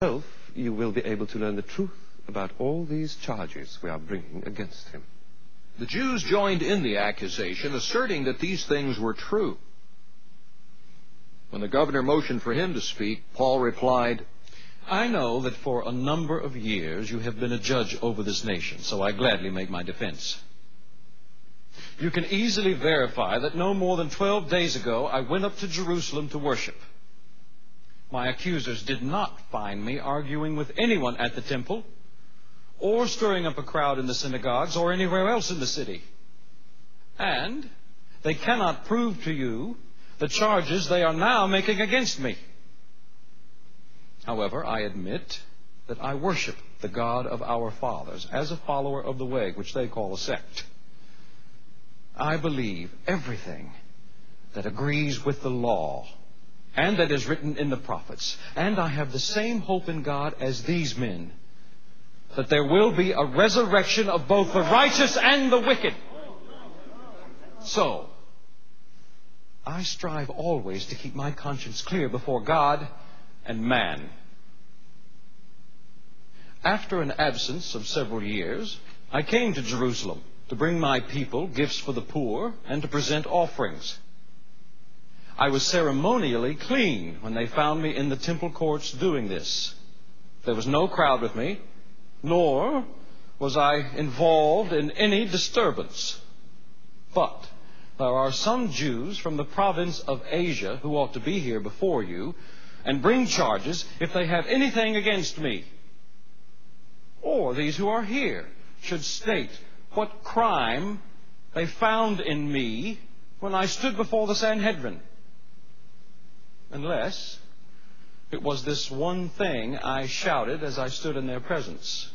yourself, you will be able to learn the truth about all these charges we are bringing against him. The Jews joined in the accusation, asserting that these things were true. When the governor motioned for him to speak, Paul replied, I know that for a number of years you have been a judge over this nation, so I gladly make my defense. You can easily verify that no more than 12 days ago I went up to Jerusalem to worship. My accusers did not find me arguing with anyone at the temple, or stirring up a crowd in the synagogues, or anywhere else in the city. And they cannot prove to you the charges they are now making against me. However, I admit that I worship the God of our fathers as a follower of the way, which they call a sect. I believe everything that agrees with the law and that is written in the prophets. And I have the same hope in God as these men, that there will be a resurrection of both the righteous and the wicked. So, I strive always to keep my conscience clear before God and man. After an absence of several years, I came to Jerusalem to bring my people gifts for the poor and to present offerings. I was ceremonially clean when they found me in the temple courts doing this. There was no crowd with me, nor was I involved in any disturbance. But there are some Jews from the province of Asia who ought to be here before you and bring charges if they have anything against me. Or these who are here should state what crime they found in me when I stood before the Sanhedrin. Unless it was this one thing I shouted as I stood in their presence.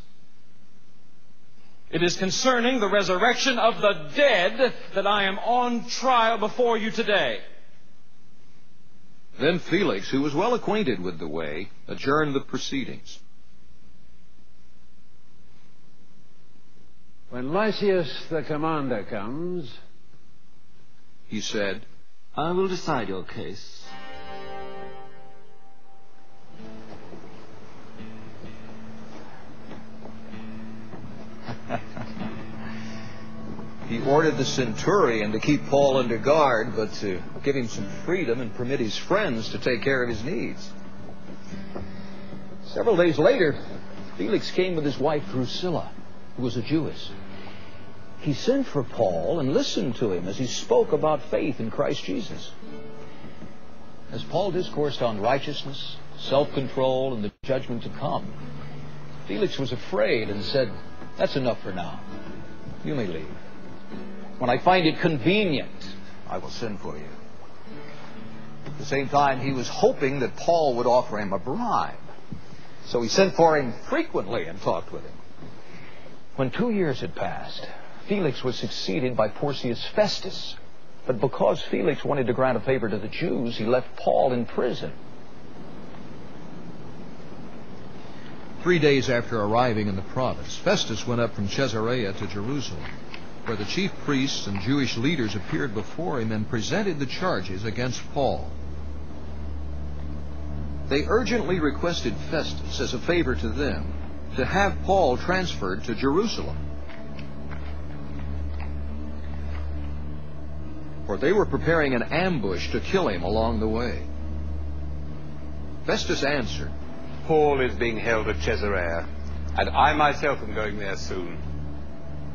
It is concerning the resurrection of the dead that I am on trial before you today. Then Felix, who was well acquainted with the way, adjourned the proceedings. When Lysias the commander comes, he said, I will decide your case. He ordered the centurion to keep Paul under guard, but to give him some freedom and permit his friends to take care of his needs. Several days later, Felix came with his wife Drusilla, who was a Jewess. He sent for Paul and listened to him as he spoke about faith in Christ Jesus. As Paul discoursed on righteousness, self-control, and the judgment to come, Felix was afraid and said, That's enough for now. You may leave. When I find it convenient, I will send for you. At the same time, he was hoping that Paul would offer him a bribe. So he sent for him frequently and talked with him. When 2 years had passed, Felix was succeeded by Porcius Festus. But because Felix wanted to grant a favor to the Jews, he left Paul in prison. 3 days after arriving in the province, Festus went up from Caesarea to Jerusalem, where the chief priests and Jewish leaders appeared before him and presented the charges against Paul. They urgently requested Festus, as a favor to them, to have Paul transferred to Jerusalem. For they were preparing an ambush to kill him along the way. Festus answered, Paul is being held at Caesarea, and I myself am going there soon.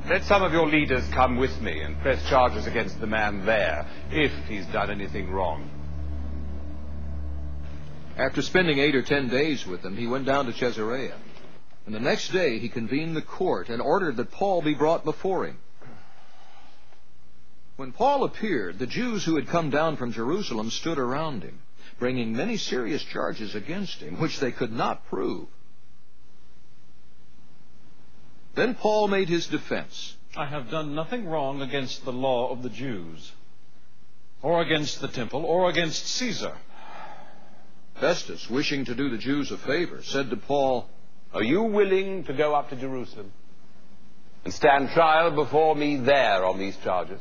Let some of your leaders come with me and press charges against the man there, if he's done anything wrong. After spending 8 or 10 days with them, he went down to Caesarea. And the next day he convened the court and ordered that Paul be brought before him. When Paul appeared, the Jews who had come down from Jerusalem stood around him, bringing many serious charges against him, which they could not prove. Then Paul made his defense. I have done nothing wrong against the law of the Jews, or against the temple, or against Caesar. Festus, wishing to do the Jews a favor, said to Paul, Are you willing to go up to Jerusalem and stand trial before me there on these charges?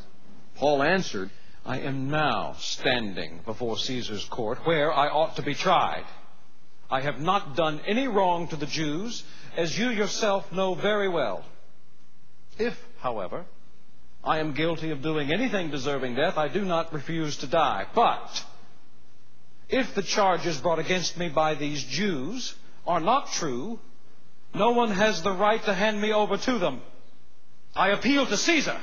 Paul answered, I am now standing before Caesar's court, where I ought to be tried. I have not done any wrong to the Jews, as you yourself know very well. If, however, I am guilty of doing anything deserving death, I do not refuse to die. But if the charges brought against me by these Jews are not true, no one has the right to hand me over to them. I appeal to Caesar.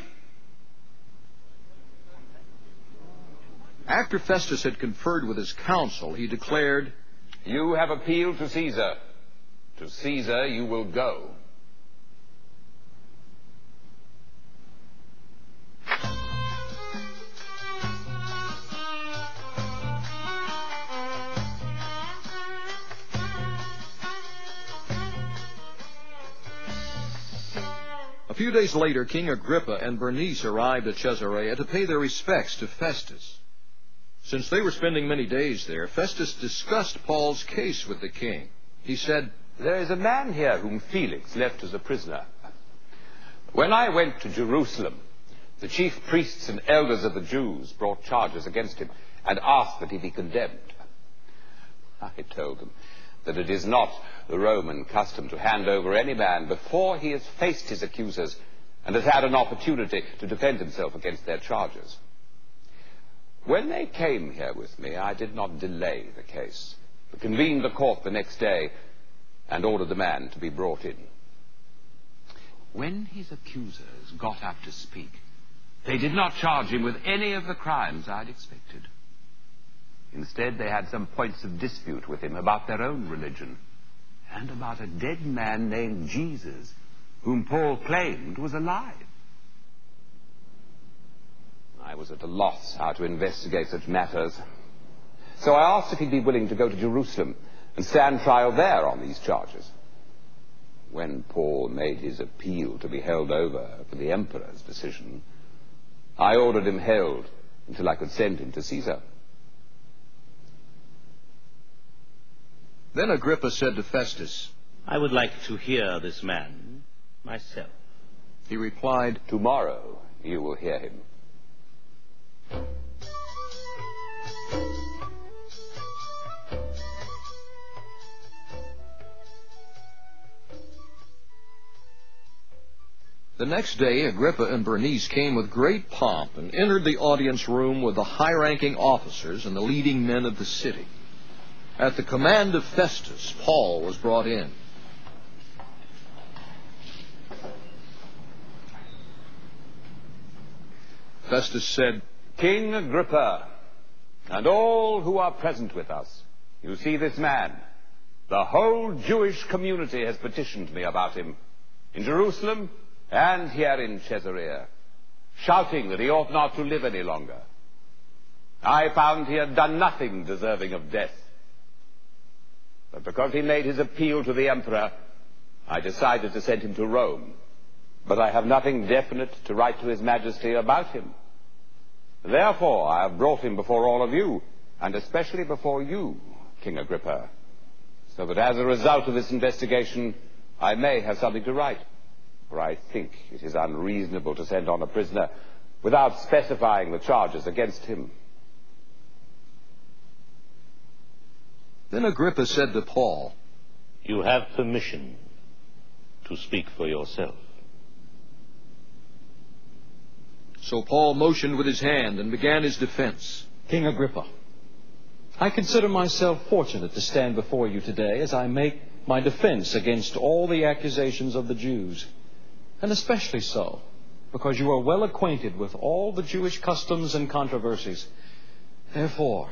After Festus had conferred with his council, he declared, You have appealed to Caesar. To Caesar you will go. A few days later, King Agrippa and Bernice arrived at Caesarea to pay their respects to Festus. Since they were spending many days there, Festus discussed Paul's case with the king. He said, There is a man here whom Felix left as a prisoner. When I went to Jerusalem, the chief priests and elders of the Jews brought charges against him and asked that he be condemned. I told them that it is not the Roman custom to hand over any man before he has faced his accusers and has had an opportunity to defend himself against their charges. When they came here with me, I did not delay the case, but convened the court the next day and ordered the man to be brought in. When his accusers got up to speak, they did not charge him with any of the crimes I'd expected. Instead, they had some points of dispute with him about their own religion and about a dead man named Jesus, whom Paul claimed was alive. I was at a loss how to investigate such matters, so I asked if he'd be willing to go to Jerusalem and stand trial there on these charges. When Paul made his appeal to be held over for the emperor's decision, I ordered him held until I could send him to Caesar. Then Agrippa said to Festus, I would like to hear this man myself. He replied, Tomorrow you will hear him. The next day, Agrippa and Bernice came with great pomp and entered the audience room with the high-ranking officers and the leading men of the city. At the command of Festus, Paul was brought in. Festus said, King Agrippa, and all who are present with us, you see this man. The whole Jewish community has petitioned me about him, in Jerusalem and here in Caesarea, shouting that he ought not to live any longer. I found he had done nothing deserving of death. But because he made his appeal to the emperor, I decided to send him to Rome. But I have nothing definite to write to his majesty about him. Therefore, I have brought him before all of you, and especially before you, King Agrippa, so that as a result of this investigation, I may have something to write. For I think it is unreasonable to send on a prisoner without specifying the charges against him. Then Agrippa said to Paul, You have permission to speak for yourself. So Paul motioned with his hand and began his defense. King Agrippa, I consider myself fortunate to stand before you today as I make my defense against all the accusations of the Jews, and especially so because you are well acquainted with all the Jewish customs and controversies. Therefore,